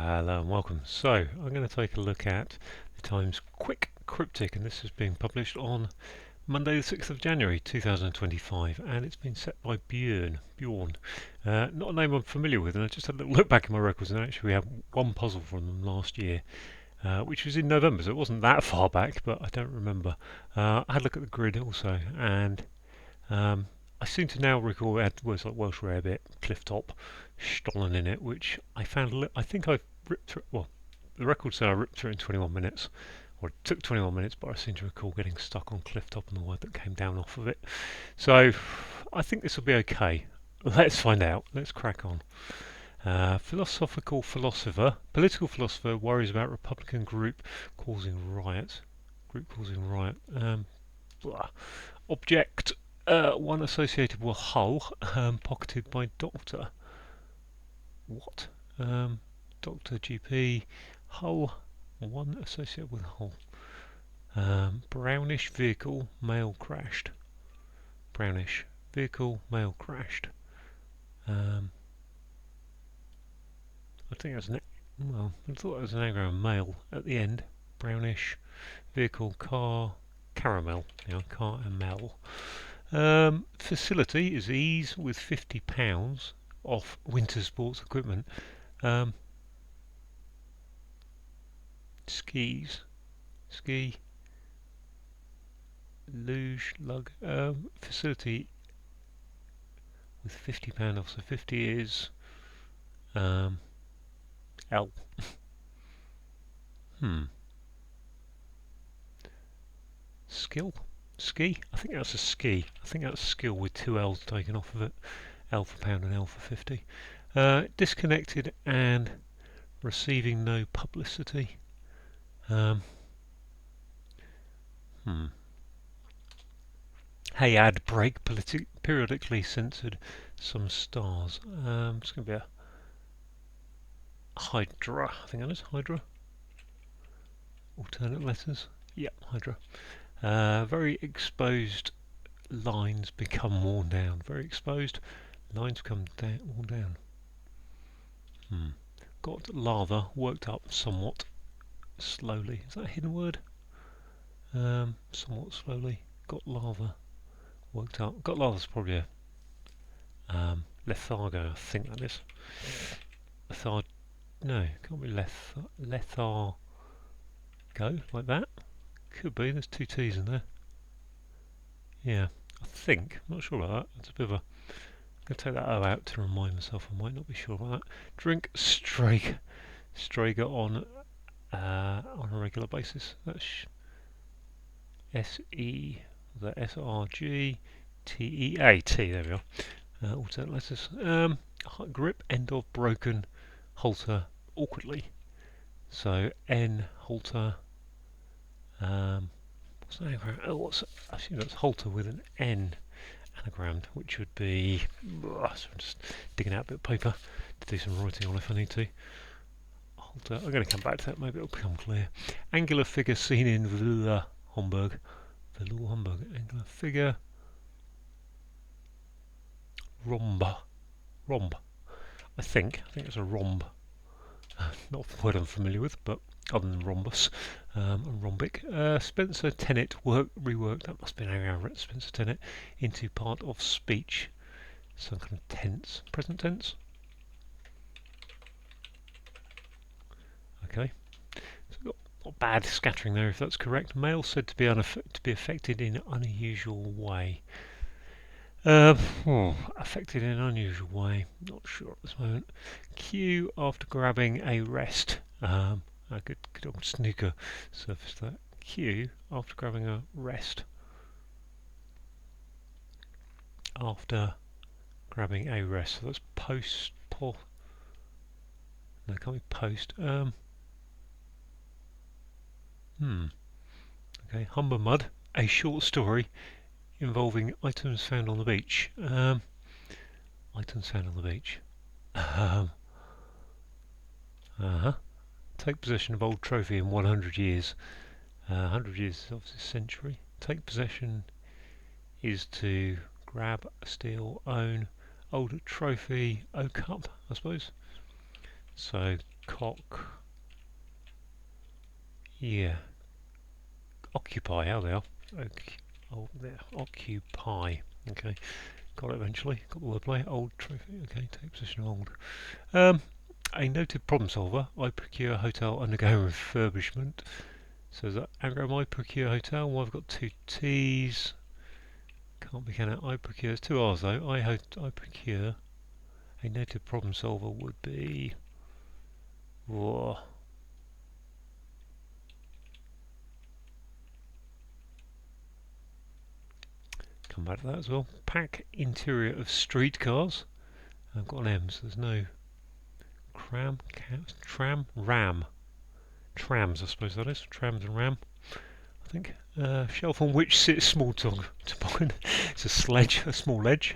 Hello and welcome. So, I'm going to take a look at the Times Quick Cryptic, and this is being published on Monday the 6th of January 2025, and it's been set by Bjorn. Not a name I'm familiar with, and I just had a little look back in my records, and actually we had one puzzle from them last year, which was in November, so it wasn't that far back, but I don't remember. I had a look at the grid also, and I seem to now recall it had words like Welsh Rarebit, Clifftop, Stollen in it, which I found. I think I've ripped through. Well, the record said I ripped through it in 21 minutes, or it took 21 minutes, but I seem to recall getting stuck on Clifftop and the word that came down off of it. So I think this will be okay. Let's find out. Let's crack on. Political philosopher worries about Republican group causing riot. Group causing riot. Blah. Object. One associated with Hull, pocketed by Doctor. What? Doctor GP Hull. One associated with Hull. Brownish vehicle, male crashed. Brownish vehicle, male crashed. I think that's an. Well, I thought it was an anagram male at the end. Brownish vehicle, car, caramel. Car and mel. Facility is ease with £50 off winter sports equipment. Skis, ski, luge, lug. Facility with £50 off. So 50 is L. Skill. Ski? I think that's a ski. I think that's skill with two L's taken off of it. L for pound and L for 50. Disconnected and receiving no publicity. Hey, ad break periodically censored some stars. It's going to be a Hydra. I think that is Hydra. Alternate letters. Yep, Hydra. Very exposed lines become worn down. Very exposed lines become worn down. Got lava worked up somewhat slowly. Is that a hidden word? Somewhat slowly. Got lava worked up. Got lava's probably a lethargo. I think that is. No, can't be lethargo like that. Could be. There's two T's in there. Yeah, I think. I'm not sure about that. It's a bit of a. I'm going to take that O out to remind myself. I might not be sure about that. Drink Strega on a regular basis. That's SRGTEAT. There we are. Alternate letters. Grip end of broken. Halter awkwardly. So N halter. What's an anagram? I assume that's halter with an N anagrammed, which would be. So I'm just digging out a bit of paper to do some writing on if I need to. Halter. I'm going to come back to that. Maybe it'll become clear. Angular figure seen in Villa Homburg. Angular figure. Rhomb. I think it's a rhomb. Not a word I'm familiar with, but other than rhombus and rhombic. Spencer Tenet reworked, that must be an anagram, Spencer Tenet, into part of speech. Some kind of tense, present tense. Okay. So we've got bad scattering there, if that's correct. Male said to be affected in an unusual way. Affected in an unusual way. Not sure at this moment. Q after grabbing a rest. A good old snooker surface that. Q after grabbing a rest. After grabbing a rest. So that's post. No, it can't be post. Okay, Humber Mud, a short story involving items found on the beach. Items found on the beach. Take possession of old trophy in 100 years. 100 years is obviously a century. Take possession is to grab, steal, own. Old trophy, O cup, I suppose. So cock, yeah, occupy, how they are. Oh, there, occupy. Okay, got it eventually. Got the wordplay. Old trophy. Okay, take position old. Um, a noted problem solver. I procure hotel undergoing refurbishment. So is that anagram I procure hotel? Well, I've got two T's. Can't be can it? I procure. There's two R's though. I procure. A noted problem solver would be. Whoa. Come back to that as well. Pack interior of streetcars. I've got an M, so there's no tram, ram. Trams, I suppose that is. Trams and ram, I think. Shelf on which sits small toboggan. It's a sledge, a small ledge,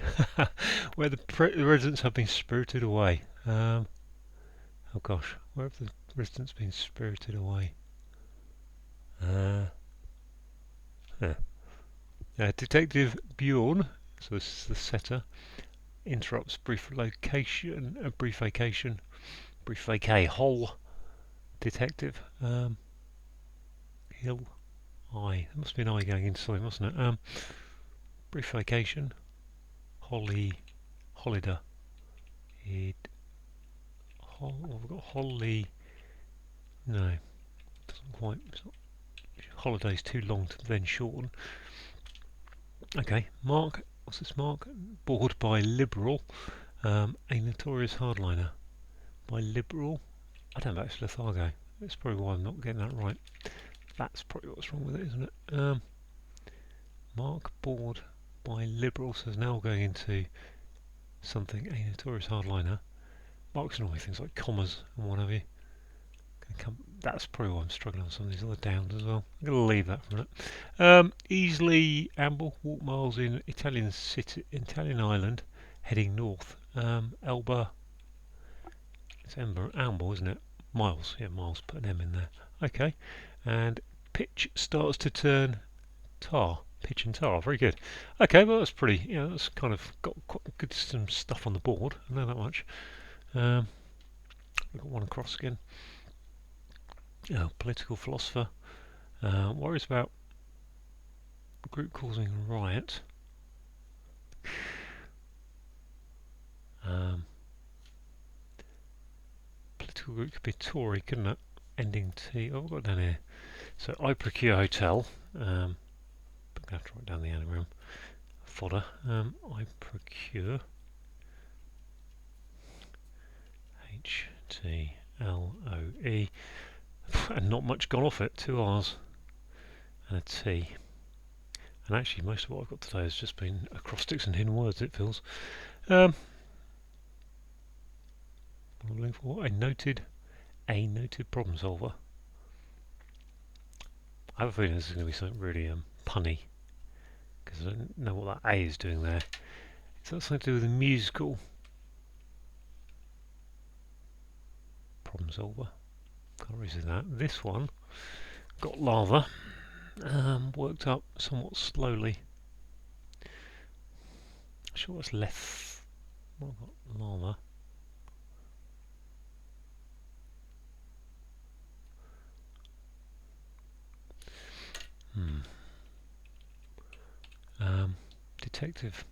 where the residents have been spirited away. Oh gosh, where have the residents been spirited away? Detective Bjorn, so this is the setter, interrupts brief vacation, brief vacay, whole detective, hill, I, there must be an I going into something, mustn't it? Brief vacation, holiday, we've got holly, no, doesn't quite, holiday's too long to then shorten. Okay, Mark, what's this Mark? Bored by liberal, a notorious hardliner. By liberal, I don't know, it's lethargo. That's probably why I'm not getting that right. That's probably what's wrong with it, isn't it? Mark bored by liberal, so now going into something, a notorious hardliner. Marks normally things like commas and what have you. That's probably why I'm struggling on some of these other downs as well. I'm going to leave that for a minute. Easily amble, walk miles in Italian island, heading north. Elba, it's amble, isn't it? Miles, yeah, miles. Put an M in there. Okay, and pitch starts to turn tar. Pitch and tar, very good. Okay, well that's pretty. Yeah, that's kind of got quite good some stuff on the board. I know that much. We've got one across again. Political philosopher worries about a group causing a riot. Political group could be Tory, couldn't it? Ending T. Oh, I've got it down here. So I procure hotel. But I'm going to have to write down the anagram. Fodder. I procure HTLOE. And not much gone off it. Two R's and a T. And actually, most of what I've got today has just been acrostics and hidden words, it feels. What am I looking for? A noted problem solver. I have a feeling this is going to be something really punny, because I don't know what that A is doing there. Is that something to do with a musical problem solver? Can't really see that. This one got lava, worked up somewhat slowly. I'm sure it's left. Well, I've got lava. Detective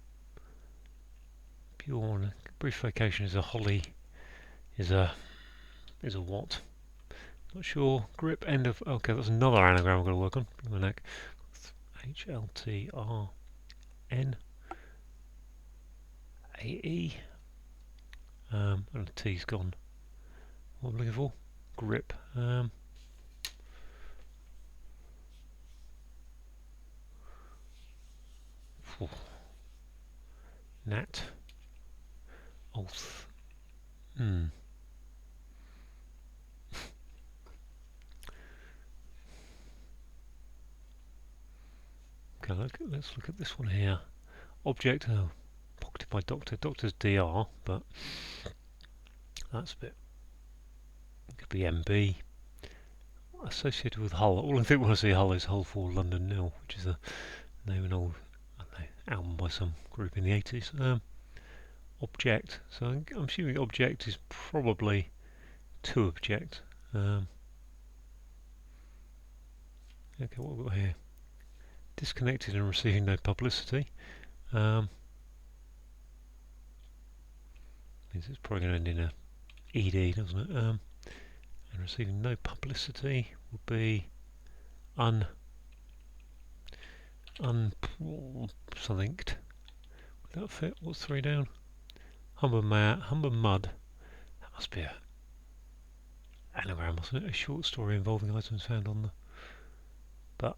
Bjorn. Brief vacation is a holly. Is a what? Not sure. Grip end of. Okay, that's another anagram I'm going to work on. In the neck. HLTRN AE. And the T's gone. What am I looking for? Grip. Nat. Oath. Okay, let's look at this one here. Object. Oh, pocketed by doctor. Doctor's DR, but that's a bit. It could be MB. Associated with Hull. All I think when I see Hull is Hull for London Nil, which is a name of an old album by some group in the 80s. Object. So I'm assuming object is probably to object. Okay, what have we got here? Disconnected and receiving no publicity. Means it's probably going to end in a ed, doesn't it? And receiving no publicity will be un something. Would that fit? What's 3 down? Humber mud. That must be a anagram, mustn't it? A short story involving items found on the. But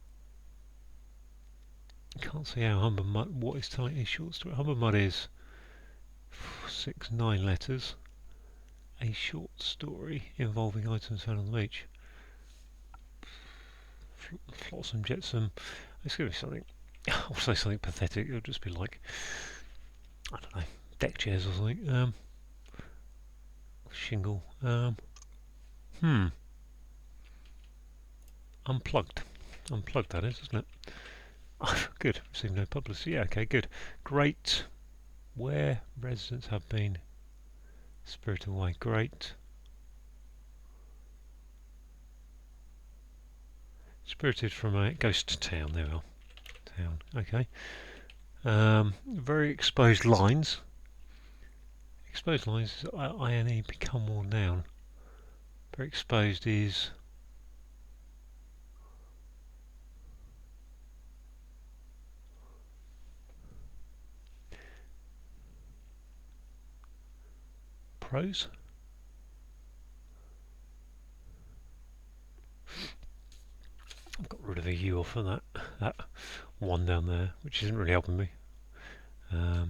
I can't see how humber mud. What is telling a short story? Humber mud is 9 letters. A short story involving items found on the beach. Flotsam, jetsam. It's going to be something. I'll say something pathetic. It'll just be like, I don't know, deck chairs or something. Shingle. Unplugged. Unplugged, that is, isn't it? Oh, good. Received no publicity. Yeah, okay, good. Great. Where residents have been spirited away. Great. Spirited from a ghost town. There we are. Town. Okay. Very exposed lines. Exposed lines is INE become more noun. Very exposed is prose. I've got rid of a U off of that one down there, which isn't really helping me. A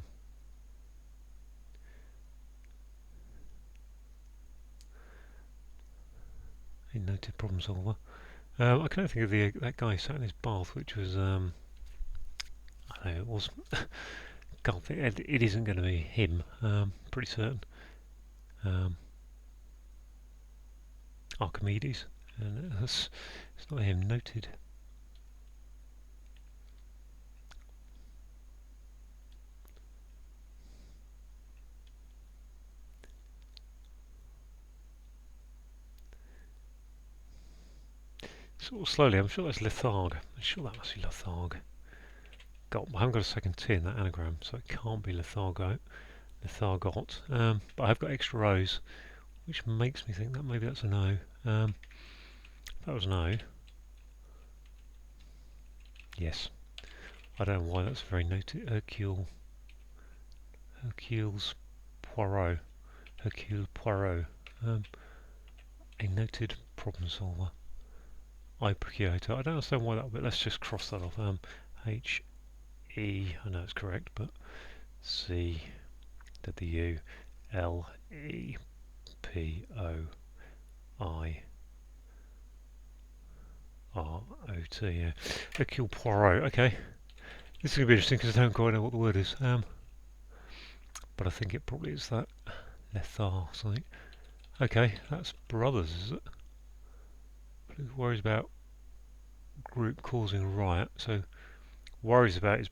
noted problem solver. I can only think of that guy sat in his bath, which was I don't know, it was. Can't think. It isn't going to be him. Pretty certain. Archimedes, and it's not him. Noted. Sort of slowly. I'm sure that's letharg. I'm sure that must be letharg. I haven't got a second T in that anagram, so it can't be lethargot. But I've got extra O's, which makes me think that maybe that's an O. If that was an O, yes. I don't know why that's very noted. Hercule Poirot. A noted problem solver. I procurator. I don't understand why that, but let's just cross that off. H E. I know it's correct, but C W L E P O I R O T. Yeah, Hercule Poirot. Okay, this is gonna be interesting because I don't quite know what the word is. But I think it probably is that Lethar something. Okay, that's brothers, is it? Worries about group causing riot. So worries about is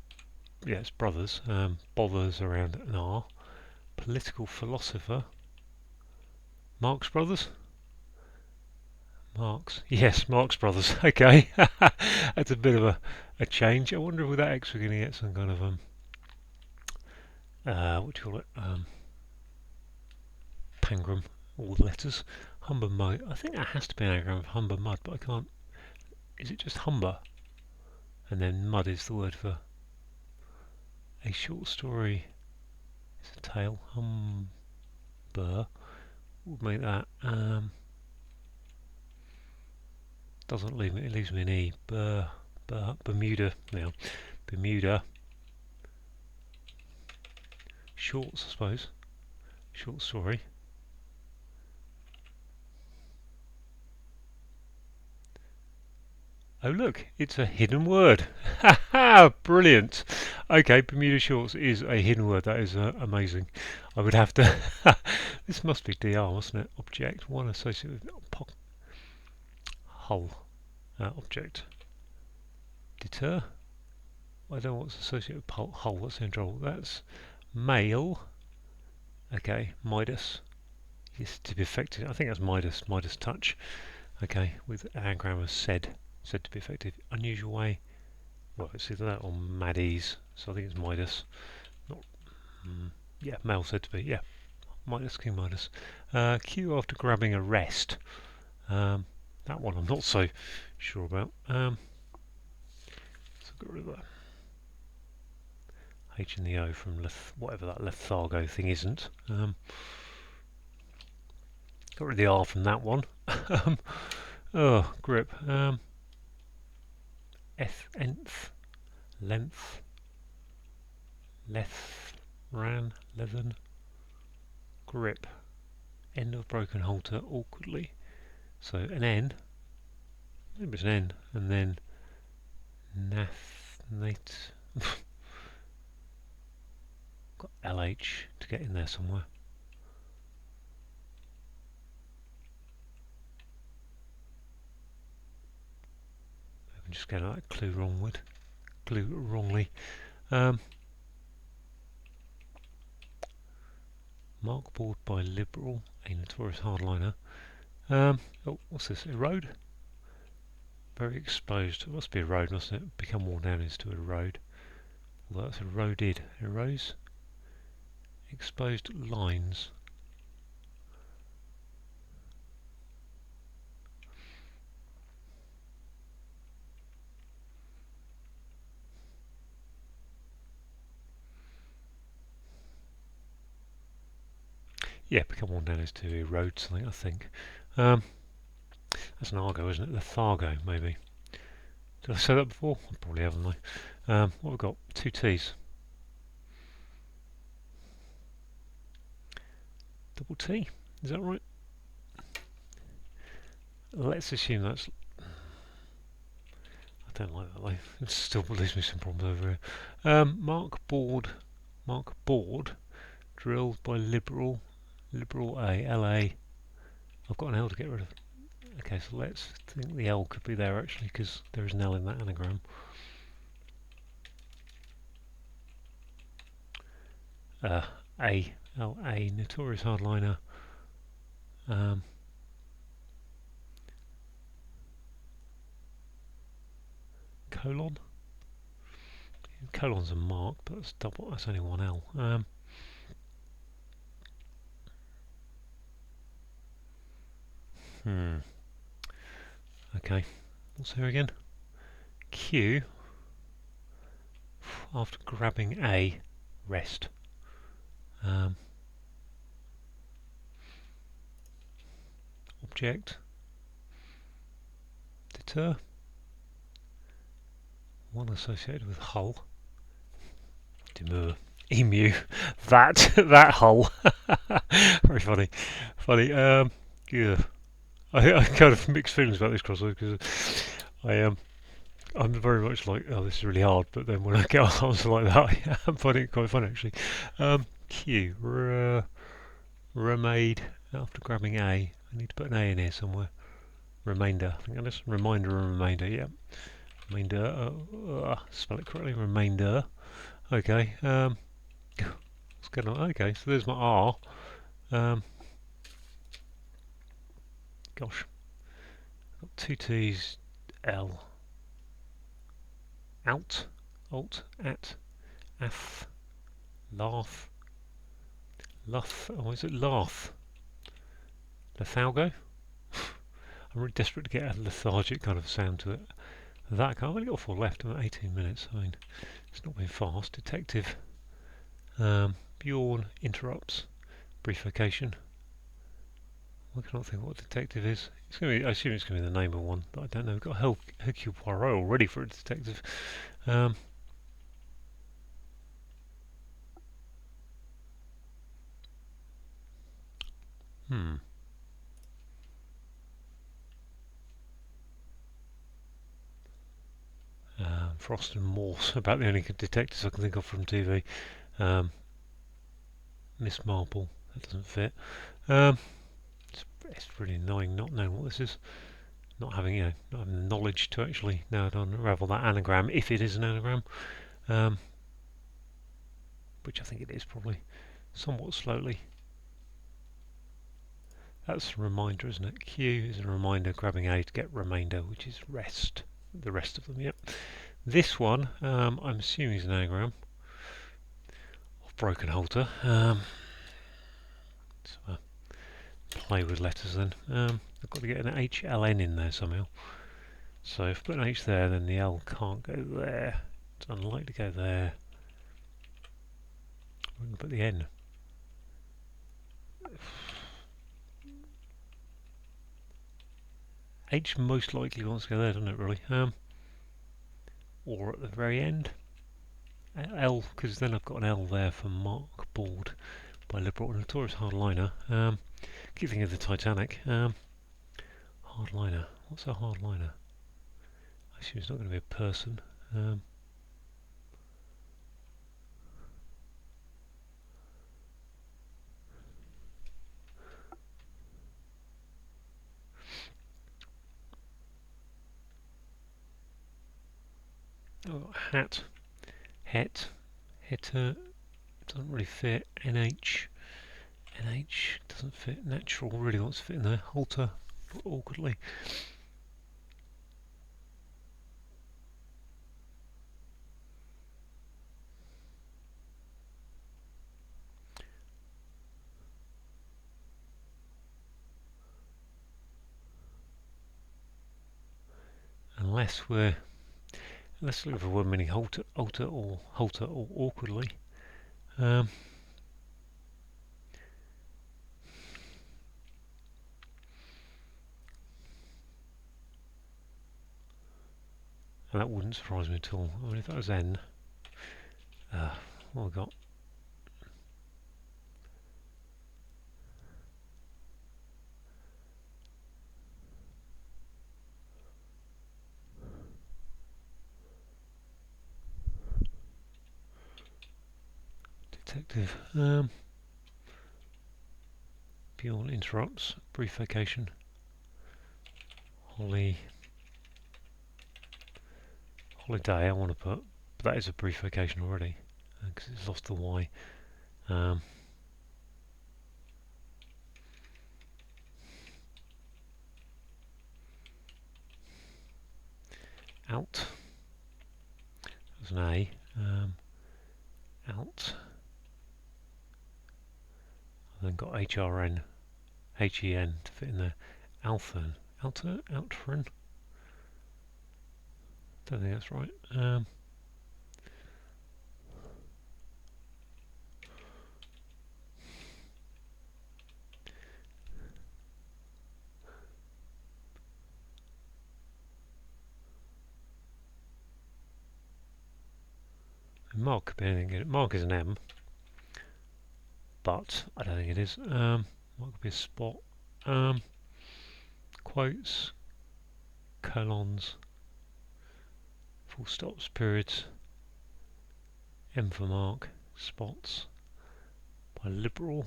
it's brothers. Bothers around an R. Political philosopher. Marx Brothers? Marx. Yes, Marx Brothers. Okay. That's a bit of a change. I wonder if with that X we're going to get some kind of what do you call it? Pangram. All the letters. Humber mud. I think that has to be an anagram of Humber mud, but I can't. Is it just Humber? And then mud is the word for a short story. It's a tale. Humber. We'll make that. Doesn't leave me. It leaves me an E. Bermuda. Now, Bermuda. Shorts, I suppose. Short story. Oh look, it's a hidden word. Ha ha! Brilliant. Okay, Bermuda Shorts is a hidden word. That is amazing. I would have to. This must be DR, mustn't it? Object one associated with hull. Object. Deter. I don't know what's associated with hull. What's in trouble? That's male. Okay, Midas. This to be effective. I think that's Midas touch. Okay, with anagram of said to be effective. Unusual way. Well, it's either that or mad ease. So I think it's Midas. Not. Yeah, male said to be. Yeah, Midas, King Midas. Q after grabbing a rest. That one I'm not so sure about. So got rid of that H and the O from whatever that lethargo thing isn't. Got rid of the R from that one. Oh, grip. Nth, length, leathern, grip. End of broken halter awkwardly. So an N, maybe it's an N, and then nathnate. Got LH to get in there somewhere. I'm just getting that clue wrongly. Mark board by liberal, a notorious hardliner. Oh, what's this? Erode? Very exposed. It must be erode, mustn't it? Become worn down is to erode. Although that's eroded. Erose? Exposed lines. Yeah, become worn down is to erode something, I think. That's an argo, isn't it? Lethargo, maybe. Did I say that before? I probably haven't, I? What have we got? 2 T's. Double T, is that right? Let's assume that's... I don't like that though. It still leaves me some problems over here. Mark board, drilled by liberal A, LA. I've got an L to get rid of. Okay, so let's think the L could be there actually, because there is an L in that anagram. A, notorious hardliner. Colon. Colon's a mark, but that's double. That's only one L. Okay, what's here again? Q after grabbing A, rest. Object, deter, one associated with hull, demur, emu, that hull. Very funny. Yeah, I kind of mixed feelings about this crossword because I'm very much like, oh, this is really hard, but then when I get an answer like that, I'm finding it quite fun actually. Q, remade after grabbing A. I need to put an A in here somewhere. Remainder, I think that is. Reminder and remainder, yeah. Remainder, spell it correctly, remainder. Okay, what's going on? Okay, so there's my R. Gosh, got 2 T's, L. Out, alt, at, ath, laugh, luff, oh, is it laugh? Lethargo? I'm really desperate to get a lethargic kind of sound to it. I've only got 4 left, I'm at 18 minutes, I mean, it's not been fast. Detective, Bjorn interrupts, brief vacation. I cannot think what detective is. It's going to be, I assume it's going to be the name of one, but I don't know. We've got Hercule Poirot already for a detective. Frost and Morse, about the only detectives I can think of from TV. Miss Marple, that doesn't fit. It's really annoying not knowing what this is. Not having the knowledge to actually now unravel that anagram, if it is an anagram. Which I think it is probably. Somewhat slowly. That's a reminder, isn't it? Q is a reminder, grabbing A to get remainder, which is rest. The rest of them, yep. This one, I'm assuming is an anagram of broken halter. So play with letters then. I've got to get an HLN in there somehow. So if I put an H there, then the L can't go there. It's unlikely to go there. I'm going to put the N. H most likely wants to go there, doesn't it, really? Or at the very end. L, because then I've got an L there for Mark Board by Liberal Notorious Hardliner. Keep thinking of the Titanic. Hardliner. What's a hardliner? I assume it's not going to be a person. Oh, hat. Het. Heter. Doesn't really fit. NH. NH doesn't fit. Natural really wants to fit in there. Halter. Awkwardly. Unless we're let's look for one meaning halter or awkwardly. And that wouldn't surprise me at all. I mean, if that was N, what have I got? Detective. Bjorn interrupts. Brief vacation. Holiday. I want to put, but that is a brief vacation already because it's lost the Y. Out. There's an A. Out. I've then got HRN, HEN to fit in there. Althern. Outfern. Don't think that's right. Mark could be anything. Mark is an M, but I don't think it is. Mark could be a spot. Quotes, colons, full stops, periods, M for Mark, spots, by liberal,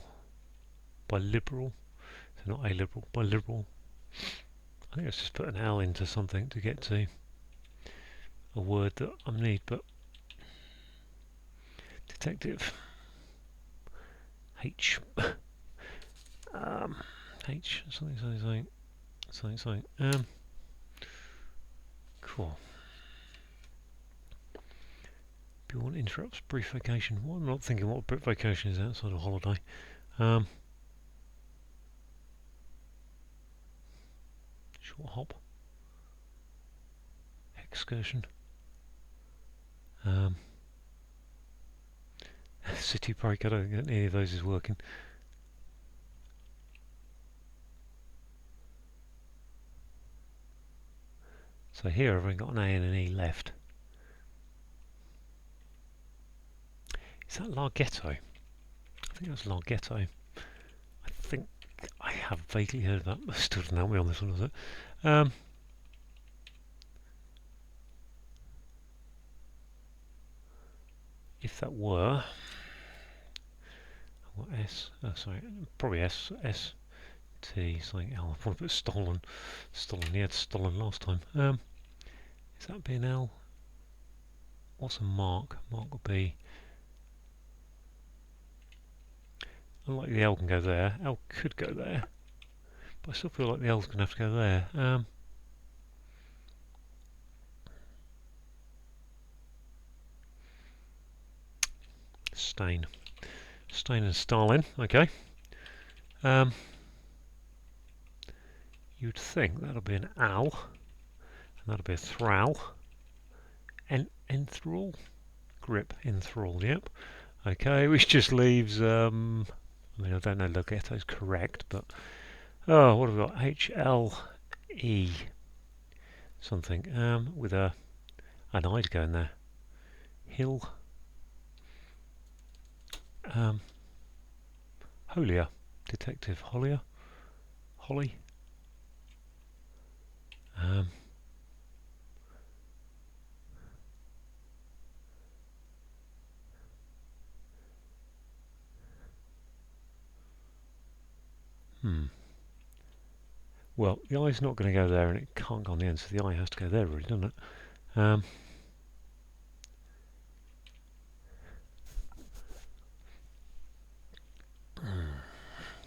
so not a liberal, by liberal. I think let's just put an L into something to get to a word that I need, but detective, H, H, something. Cool. Bjorn interrupts brief vacation. Well, I'm not thinking what a brief vacation is outside of holiday. Short hop. Excursion. City break. I don't think any of those is working. So here I've only got an A and an E left. Is that Larghetto? I think that's Larghetto. I think I have vaguely heard of that. I still didn't help me on this one, was it? If that were what S? Oh, sorry, probably S T something. L. I want to put stolen. Yeah, it's stolen last time. Is that being L? What's a mark? Mark would be. Unlike the L can go there. L could go there. but I still feel like the L's going to have to go there. Stain and Stalin. Okay. You'd think that'll be an al, and that'll be a thral, and enthrall, grip enthrall. Yep. Okay, which just leaves. I mean, I don't know. Logetto's correct, but oh, what have we got? HLE something. With an I to go in there. Hill. Holier, Detective Hollier, Holly. Well, the eye's not going to go there, and it can't go on the end, so the eye has to go there, really, doesn't it?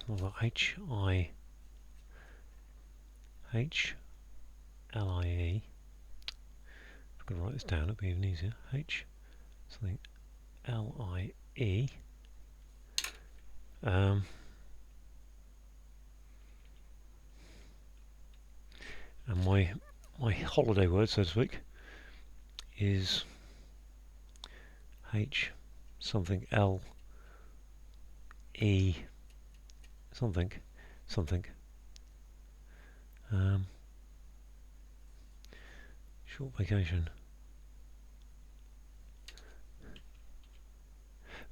What about H-I-H-L-I-E? I'm going to write this down, it'll be even easier. H something L-I-E. And my holiday word, so to speak, is H something L E something. Short vacation.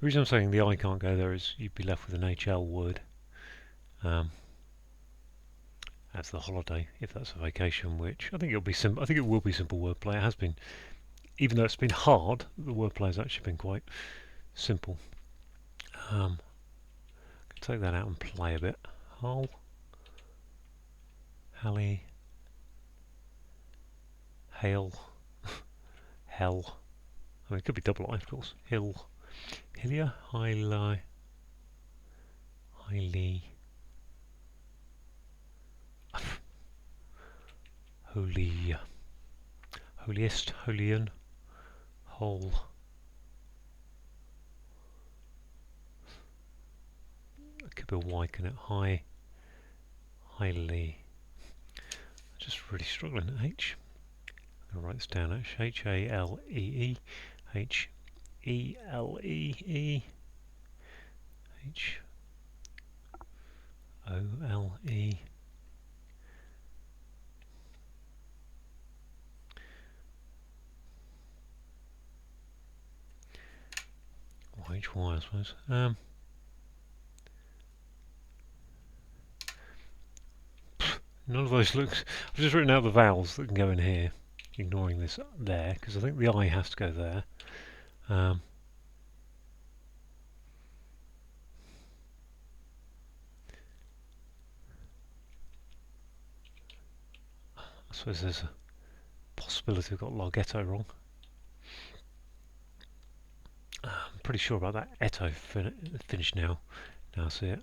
The reason I'm saying the I can't go there is you'd be left with an HL word as the holiday, if that's a vacation, which I think it'll be simple. I think it will be simple wordplay. It has been, even though it's been hard, the wordplay has actually been quite simple. Take that out and play a bit. Hull, Halley, Hail, Hell. I mean, it could be double I, of course. Hill, Hillia, Highly, Holy, Holiest, Holian, Whole. It could be a Y, can it? Highly. Just really struggling. H. I'm going to write this down. H-A-L-E-E. H-E-L-E-E. H-O-L-E. Or H-Y, I suppose. None of those looks. I've just written out the vowels that can go in here, ignoring this there, because I think the I has to go there. I suppose there's a possibility I've got Larghetto wrong. I'm pretty sure about that etto finish now. Now I see it.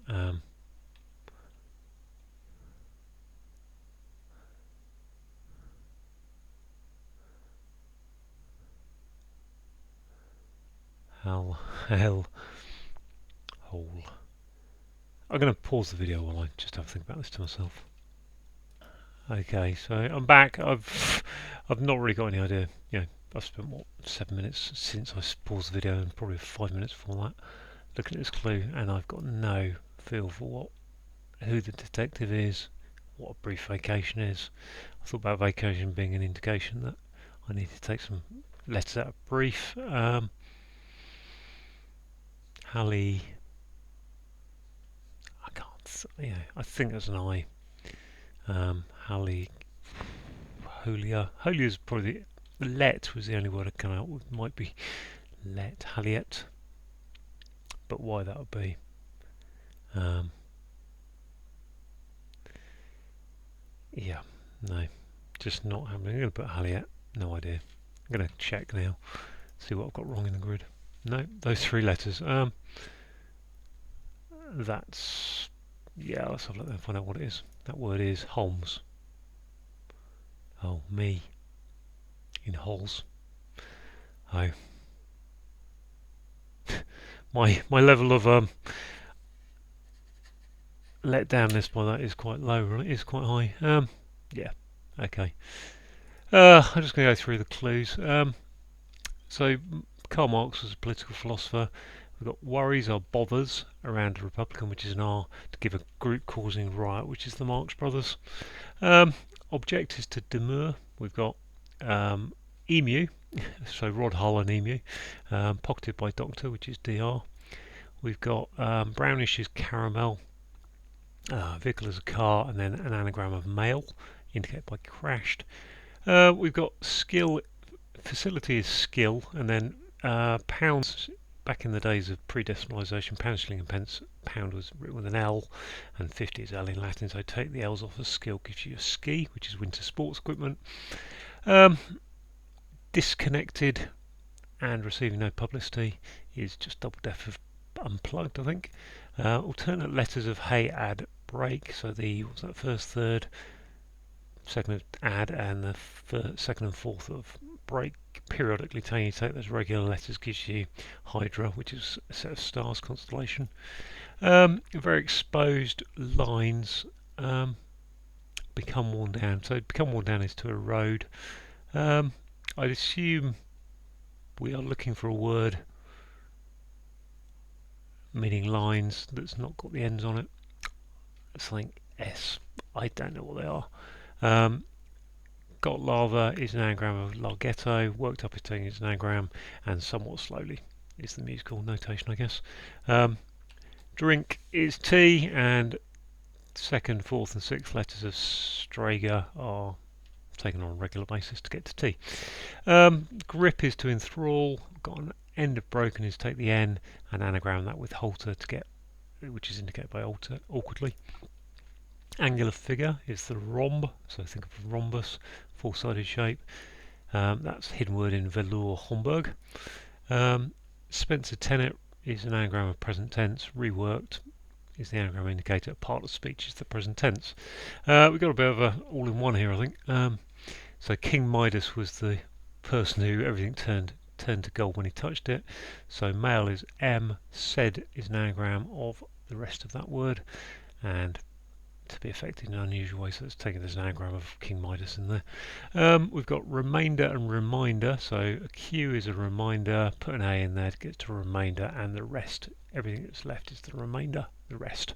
Hell, hole. I'm going to pause the video while I just have a think about this to myself. Okay, so I'm back. I've not really got any idea. You know, I've spent what 7 minutes since I paused the video, and probably 5 minutes before that, looking at this clue, and I've got no feel for who the detective is, what a brief vacation is. I thought about vacation being an indication that I need to take some letters out of brief. Hallie, I can't. Yeah, I think that's an I. Hallie, Holia. Holia is probably let was the only word I come out with. Might be let Halliet, but why that would be? Yeah, no, just not happening. I'm going to put Halliet. No idea. I'm going to check now, see what I've got wrong in the grid. No, those 3 letters. That's Yeah, let's have a look and find out what it is. That word is Holmes. Oh, me. In holes. Oh. My level of let down by that is quite low, right? It's quite high. Yeah. Okay. I'm just going to go through the clues. So Karl Marx was a political philosopher. We've got worries are bothers around a Republican, which is an R, to give a group causing riot, which is the Marx Brothers. Object is to demur. We've got emu, so Rod Hull and emu, pocketed by doctor, which is DR. We've got brownish is caramel, vehicle is a car, and then an anagram of male, indicated by crashed. We've got skill, facility is skill, and then pounds. Back in the days of pre-decimalisation, pound, shilling, and pence, pound was written with an L, and 50 is L in Latin. So take the L's off of skill, gives you a ski, which is winter sports equipment. Disconnected and receiving no publicity is just double def of unplugged, I think. Alternate letters of hey, add, break. So the what's that first, third, second of add, and the second and fourth of break. Periodically take those regular letters, gives you Hydra, which is a set of stars constellation. Very exposed lines become worn down. So become worn down is to erode. I'd assume we are looking for a word meaning lines that's not got the ends on it. Something S. I don't know what they are. Got lava is an anagram of larghetto. Worked up is taking its an anagram, and somewhat slowly is the musical notation, I guess. Drink is tea, and second, fourth, and sixth letters of Strager are taken on a regular basis to get to T. Grip is to enthrall. Got an end of broken is take the N and anagram that with halter to get, which is indicated by alter awkwardly. Angular figure is the rhomb, so think of a rhombus, four-sided shape. That's hidden word in velour Homburg. Spencer Tenet is an anagram of present tense. Reworked is the anagram indicator. Part of speech is the present tense. We've got a bit of a all-in-one here, I think. So King Midas was the person who everything turned to gold when he touched it. So male is M. Said is an anagram of the rest of that word, and to be affected in an unusual way, so it's taken as an anagram of King Midas in there. We've got remainder and reminder, so a Q is a reminder, put an A in there to get to a remainder, and the rest, everything that's left is the remainder, the rest.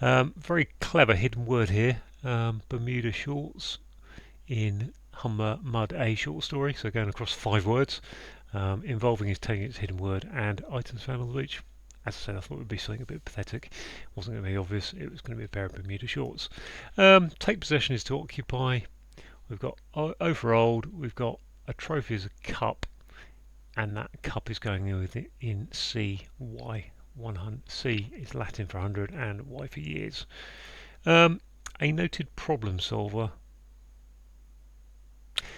Very clever hidden word here, Bermuda shorts in Humber Mud A short story, so going across 5 words, involving is taking its hidden word, and items found on the beach. As I said, I thought it would be something a bit pathetic. It wasn't going to be obvious. It was going to be a pair of Bermuda shorts. Take possession is to occupy. We've got O for old. We've got a trophy as a cup, and that cup is going in C, Y. 100. C is Latin for 100, and Y for years. A noted problem solver.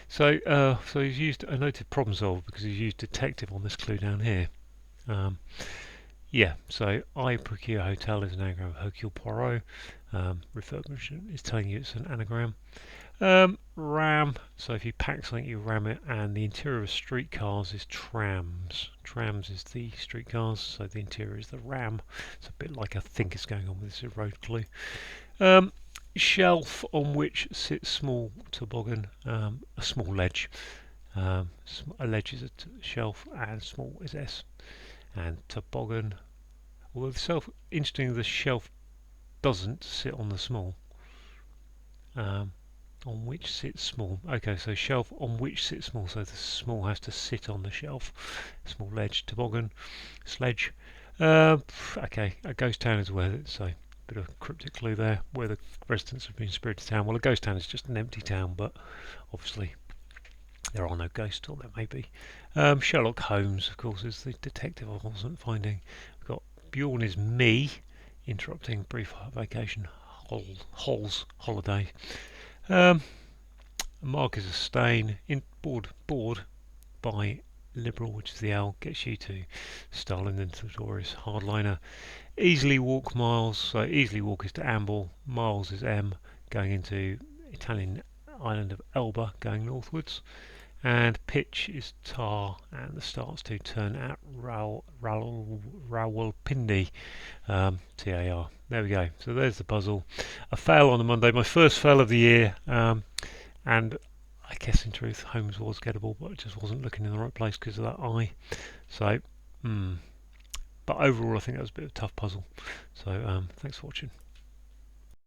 So he's used a noted problem solver because he's used detective on this clue down here. Yeah, so I procure hotel is an anagram of Hercule Poirot. Refurbishment is telling you it's an anagram. Ram, so if you pack something you ram it, and the interior of streetcars is trams. Trams is the streetcars, so the interior is the ram. It's a bit like I think is going on with this road clue. Shelf on which sits small toboggan, a small ledge. A ledge is a shelf, and small is S. And toboggan, although interesting, the shelf doesn't sit on the small. On which sits small. Okay, so shelf on which sits small, so the small has to sit on the shelf. Small ledge, toboggan, sledge. Okay, a ghost town is where it's a bit of a cryptic clue there, where the residents have been spirited to town. Well, a ghost town is just an empty town, but obviously there are no ghosts, or there may be. Sherlock Holmes, of course, is the detective I wasn't finding. We've got Bjorn is me, interrupting brief vacation, Holes, holiday. Mark is a stain, bored by liberal, which is the L, gets you to Stalin and Todoris hardliner. Easily walk miles, so easily walk is to amble, miles is M, going into Italian island of Elba, going northwards. And pitch is tar, and the starts to turn at Rawalpindi, TAR. There we go. So there's the puzzle. A fail on a Monday, my first fail of the year, and I guess in truth Holmes was gettable, but I just wasn't looking in the right place because of that eye. So, but overall I think that was a bit of a tough puzzle. So thanks for watching.